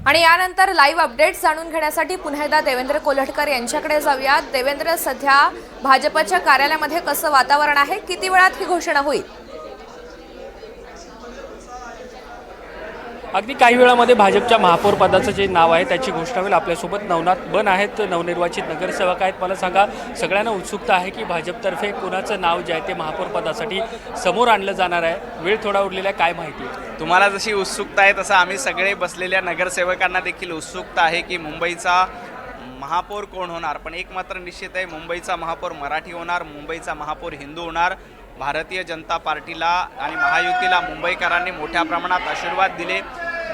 आणि यानंतर live updates जाणून घेण्यासाठी पुन्हा एकदा देवेंद्र कोल्हटकर यांच्याकडे जाऊयात। देवेंद्र, सध्या भाजपच्या कार्यालयामध्ये कसं वातावरण आहे, किती वेळात ही घोषणा होईल? अगदी काही वेळामध्ये भाजपच्या महापौर पदाचं जे नाव आहे त्याची घोषणा होईल। आपल्यासोबत नवनाथ बन आहेत, नवनिर्वाचित नगरसेवक आहेत। मला सांगा, सगळ्यांना उत्सुकता आहे की भाजपतर्फे कोणाचं नाव जे आहे ते महापौर पदासाठी समोर आणलं जाणार आहे। वेळ थोडा उरलेला आहे, काय माहिती आहे? तुम्हाला जशी उत्सुकता आहे तसं आम्ही सगळे बसलेल्या नगरसेवकांना देखील उत्सुकता आहे की मुंबईचा महापौर कोण होणार। पण एक मात्र निश्चित आहे, मुंबईचा महापौर मराठी होणार, मुंबईचा महापौर हिंदू होणार। भारतीय जनता पार्टीला आणि महायुतीला मुंबईकरांनी मोठ्या प्रमाणात आशीर्वाद दिले।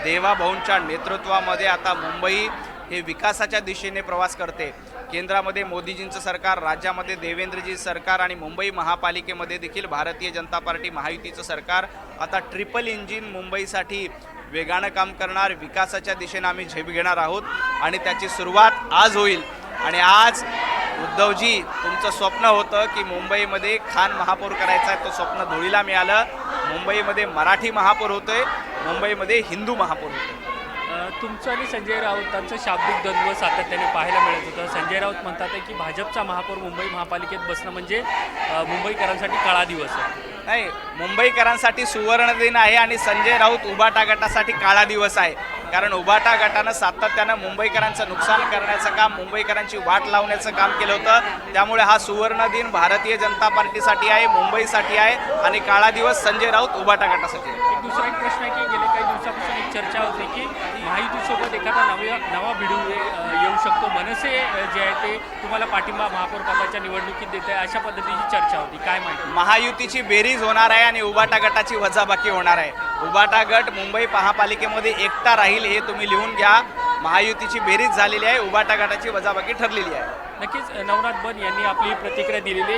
देवाभाऊंच्या नेतृत्वामध्ये आता मुंबई हे विकासाच्या दिशेने प्रवास करते। केंद्रामध्ये मोदीजींचं सरकार, राज्यामध्ये देवेंद्रजी सरकार आणि मुंबई महापालिकेमध्ये देखील भारतीय जनता पार्टी महायुतीचं सरकार आता ट्रिपल इंजिन मुंबईसाठी वेगानं काम करणार। विकासाच्या दिशेने आम्ही झेप घेणार आहोत आणि त्याची सुरुवात आज होईल। आणि आज उद्धवजी, तुमचं स्वप्न होतं की मुंबईमध्ये खान महापौर करायचं आहे, तो स्वप्न धुळीला मिळालं। मुंबईमध्ये मराठी महापौर होतोय, मुंबईमध्ये हिंदू महापौर होतोय। तुमचं आणि संजय राऊतांचं शाब्दिक द्वंद्व सातत्याने पाहायला मिळत होतं। संजय राऊत म्हणतात की भाजपचा महापौर मुंबई महापालिकेत बसणं म्हणजे मुंबईकरांसाठी काळा दिवस आहे। नाही, मुंबईकरांसाठी सुवर्ण दिन आहे आणि संजय राऊत उभाटा गटासाठी काळा दिवस आहे। कारण उभाटा गटानं सातत्यानं मुंबईकरांचं नुकसान करण्याचं काम, मुंबईकरांची वाट लावण्याचं काम केलं होतं। त्यामुळे हा सुवर्ण दिन भारतीय जनता पार्टीसाठी आहे, मुंबईसाठी आहे आणि काळा दिवस संजय राऊत उभाटा गटासाठी आहे। दुसरा एक प्रश्न आहे की गेल्या काही दिवसापासून एक चर्चा होती की महायुतीसोबत एखादा नवा भिडू येऊ शकतो। मनसे जे आहे ते तुम्हाला पाठिंबा महापौर पदाच्या निवडणुकीत देत आहे, अशा पद्धतीची चर्चा होती, काय माहिती? महायुतीची बेरीज होणार आहे आणि उभाटा गटाची वजाबाकी होणार आहे। उभाटा गट मुंबई महापालिकेमध्ये एकटा राहील हे तुम्ही लिहून घ्या। महायुतीची बेरीज झालेली आहे, उभाटा गटाची वजाबाकी ठरलेली आहे। नक्कीच नवनाथ बन यांनी आपली प्रतिक्रिया दिलेली आहे।